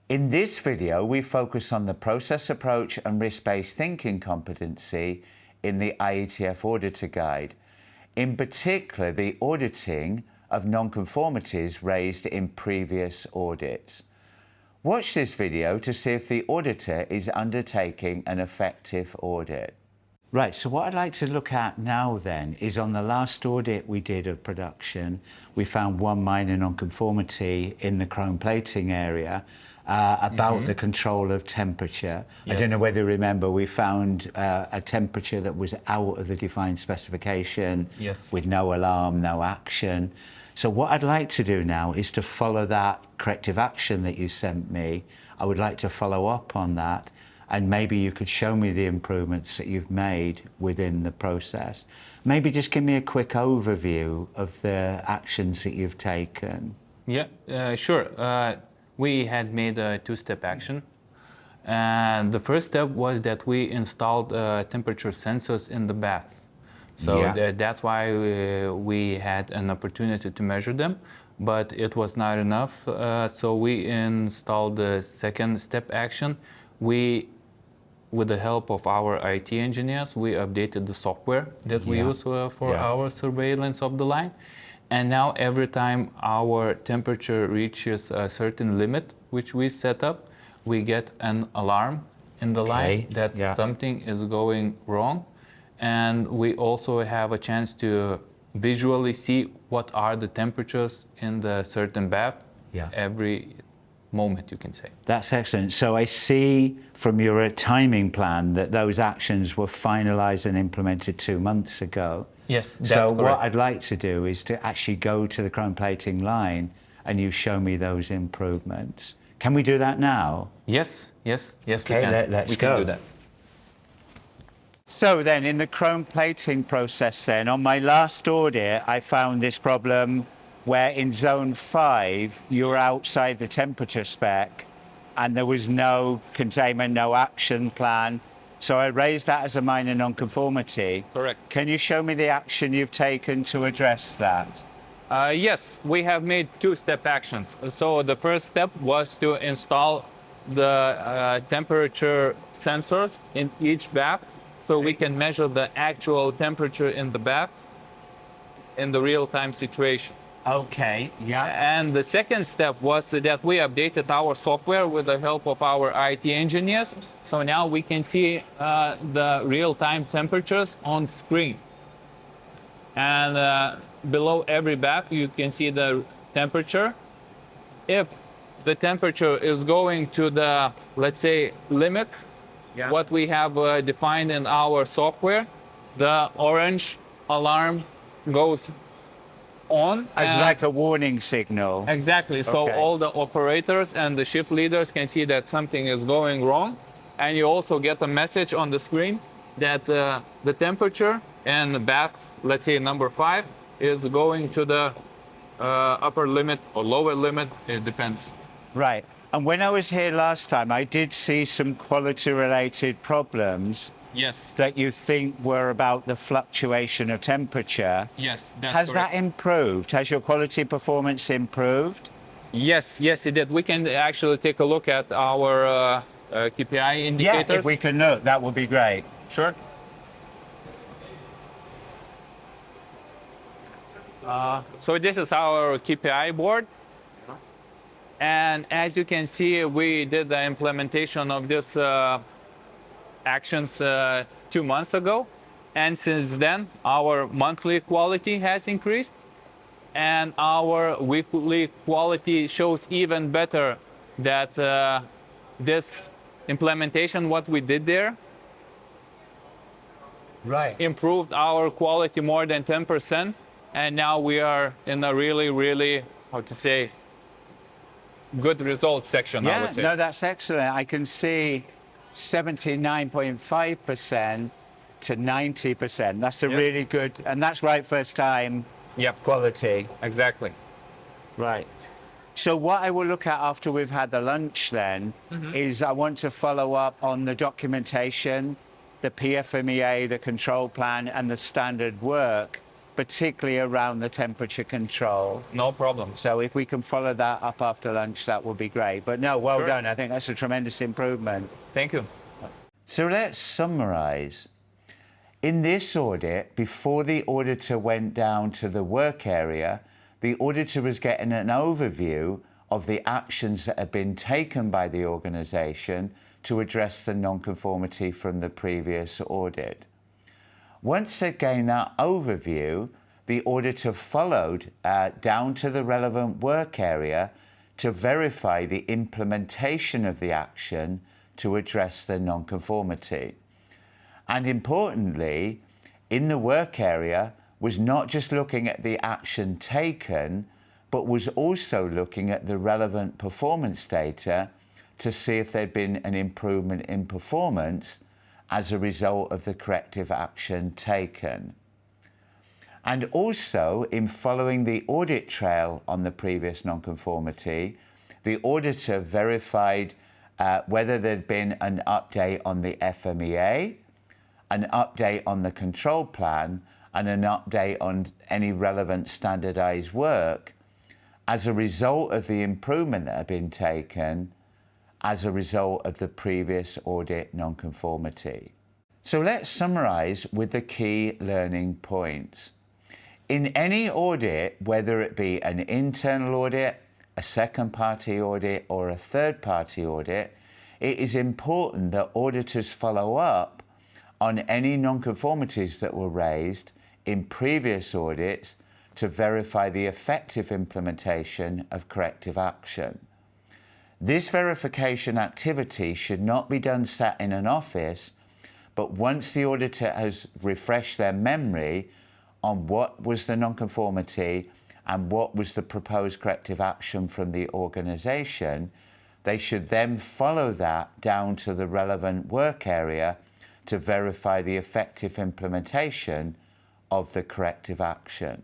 In this video, we focus on the process approach and risk-based thinking competency in the IATF Auditor Guide, in particular the auditing of nonconformities raised in previous audits. Watch this video to see if the auditor is undertaking an effective audit. Right, so what I'd like to look at now then is on the last audit we did of production, we found one minor nonconformity in the chrome plating area about the control of temperature. Yes. I don't know whether you remember, we found a temperature that was out of the defined specification. Yes. With no alarm, no action. So what I'd like to do now is to follow that corrective action that you sent me. I would like to follow up on that, and maybe you could show me the improvements that you've made within the process. Maybe just give me a quick overview of the actions that you've taken. Yeah, sure. We had made a two-step action. And the first step was that we installed temperature sensors in the baths. So that's why we had an opportunity to measure them, but it was not enough. So we installed the second step action. With the help of our IT engineers, we updated the software that we use for our surveillance of the line. And now every time our temperature reaches a certain limit, which we set up, we get an alarm in the line that something is going wrong. And we also have a chance to visually see what are the temperatures in the certain bath every moment, you can say. That's excellent. So I see from your timing plan that those actions were finalized and implemented 2 months ago. Yes, that's so correct. What I'd like to do is to actually go to the chrome plating line and you show me those improvements. Can we do that now? Yes, okay, we can. Let's we go. Can do that. So then in the chrome plating process then, on my last audit, I found this problem where in zone 5, you're outside the temperature spec and there was no containment, no action plan. So I raised that as a minor nonconformity. Correct. Can you show me the action you've taken to address that? Yes, we have made two-step actions. So the first step was to install the temperature sensors in each bath so we can measure the actual temperature in the bath in the real-time situation. Okay, And the second step was that we updated our software with the help of our IT engineers. So now we can see the real-time temperatures on screen. And below every bath, you can see the temperature. If the temperature is going to the, let's say, limit, what we have defined in our software, the orange alarm goes on. As like a warning signal. Exactly. So all the operators and the shift leaders can see that something is going wrong. And you also get a message on the screen that the temperature in the bath, let's say number 5, is going to the upper limit or lower limit. It depends. Right. And when I was here last time, I did see some quality-related problems. Yes. That you think were about the fluctuation of temperature. Yes, that's Has correct. that improved? Has your quality performance improved? Yes, it did. We can actually take a look at our KPI indicators. Yeah, if we can look, that would be great. Sure. So this is our KPI board. And as you can see, we did the implementation of this actions 2 months ago, and since then our monthly quality has increased and our weekly quality shows even better that this implementation, what we did there, improved our quality more than 10%, and now we are in a really, how to say, good results section, I would say. No, that's excellent. I can see 79.5% to 90%. That's a really good, and that's right first time quality. Exactly. Right. So what I will look at after we've had the lunch then is I want to follow up on the documentation, the PFMEA, the control plan, and the standard work particularly around the temperature control. No problem. So if we can follow that up after lunch, that would be great. But no, well Sure. done. I think that's a tremendous improvement. Thank you. So let's summarize. In this audit, before the auditor went down to the work area, the auditor was getting an overview of the actions that had been taken by the organisation to address the non-conformity from the previous audit. Once they gained that overview, the auditor followed down to the relevant work area to verify the implementation of the action to address the non-conformity. And importantly, in the work area was not just looking at the action taken, but was also looking at the relevant performance data to see if there'd been an improvement in performance as a result of the corrective action taken. And also, in following the audit trail on the previous non-conformity, the auditor verified whether there'd been an update on the FMEA, an update on the control plan, and an update on any relevant standardized work as a result of the improvement that had been taken as a result of the previous audit non-conformity. So let's summarize with the key learning points. In any audit, whether it be an internal audit, a second-party audit, or a third-party audit, it is important that auditors follow up on any non-conformities that were raised in previous audits to verify the effective implementation of corrective action. This verification activity should not be done sat in an office, but once the auditor has refreshed their memory on what was the non-conformity and what was the proposed corrective action from the organisation, they should then follow that down to the relevant work area to verify the effective implementation of the corrective action.